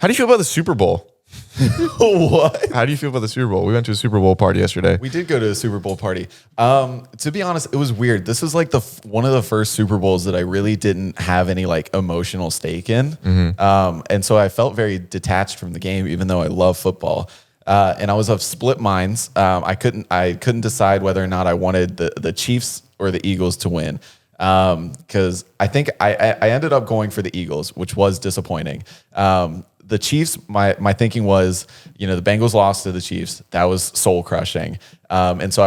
How do you feel about the Super Bowl? What? How do you feel about the Super Bowl? We went to a Super Bowl party yesterday. We did go to a Super Bowl party. To be honest, it was weird. This was like one of the first Super Bowls that I really didn't have any like emotional stake in. And so I felt very detached from the game, even though I love football. And I was of split minds. I couldn't decide whether or not I wanted the Chiefs or the Eagles to win. Because I think I ended up going for the Eagles, which was disappointing. The Chiefs, my thinking was, the Bengals lost to the Chiefs. That was soul crushing. And so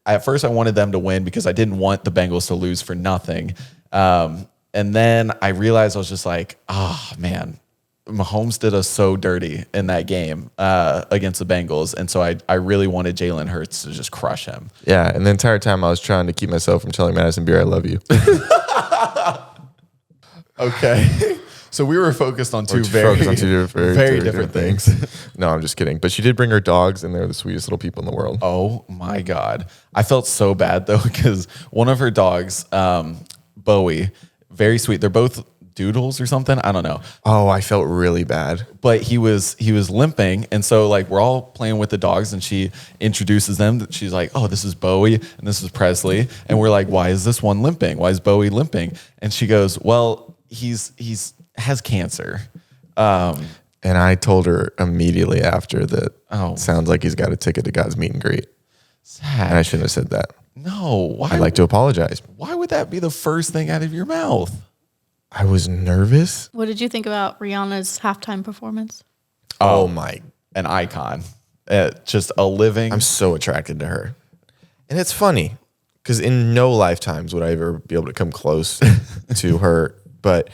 at first I wanted them to win because I didn't want the Bengals to lose for nothing. And then I realized I was just like, oh man, Mahomes did us so dirty in that game against the Bengals. And so I really wanted Jalen Hurts to just crush him. Yeah, and the entire time I was trying to keep myself from telling Madison Beer I love you. Okay. So we were focused on two very different things. No, I'm just kidding. But she did bring her dogs, and they're the sweetest little people in the world. Oh my God. I felt so bad though, because one of her dogs, Bowie, very sweet. They're both doodles or something. I don't know. Oh, I felt really bad. But he was limping. And so like we're all playing with the dogs and she introduces them. She's like, oh, this is Bowie and this is Presley. And we're like, why is this one limping? Why is Bowie limping? And she goes, well, he's has cancer. And I told her immediately after that, Oh. sounds like he's got a ticket to God's meet and greet. Sad. And I shouldn't have said that. No. Why? I'd like to apologize. Why would that be the first thing out of your mouth? I was nervous. What did you think about Rihanna's halftime performance? Oh my. An icon. Just a living. I'm so attracted to her. And it's funny because in no lifetimes would I ever be able to come close to her. But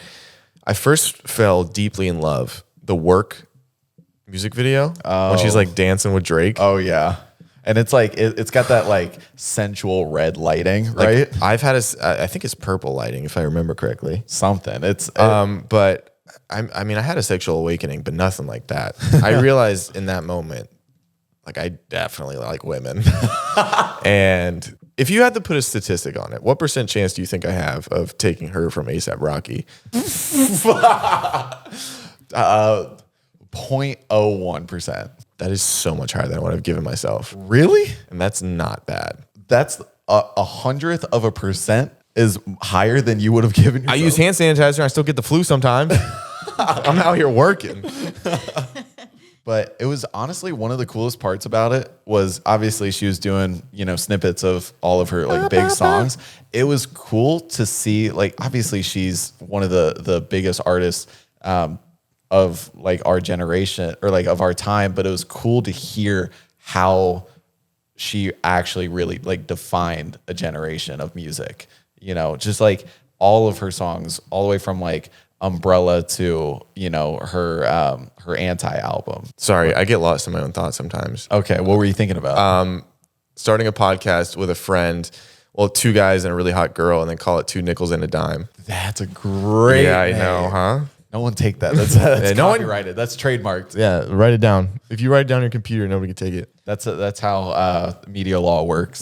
I first fell deeply in love. The Work music video when she's like dancing with Drake. Oh yeah. And it's like it's got that like sensual red lighting, right? Like, I've had I think it's purple lighting if I remember correctly. Something. But I mean I had a sexual awakening, but nothing like that. I realized in that moment, like I definitely like women. And if you had to put a statistic on it, what % chance do you think I have of taking her from ASAP Rocky? 0.01%. That is so much higher than what I've given myself. Really? And that's not bad. That's a hundredth of a percent is higher than you would have given yourself. I use hand sanitizer. I still get the flu sometimes. I'm out here working. But it was honestly one of the coolest parts about it was obviously she was doing, snippets of all of her like big songs. It was cool to see, like, obviously she's one of the biggest artists of like our generation or like of our time, but it was cool to hear how she actually really like defined a generation of music, just like all of her songs, all the way from like Umbrella to, her anti-album. Sorry, I get lost in my own thoughts sometimes. Okay, what were you thinking about? Starting a podcast with a friend, well, 2 guys and a really hot girl, and then call it 2 nickels and a dime. That's a great Yeah, I name. know, huh? No one take that. That's no one- copyrighted. That's trademarked. Yeah, write it down. If you write it down on your computer, nobody can take it. That's how media law works.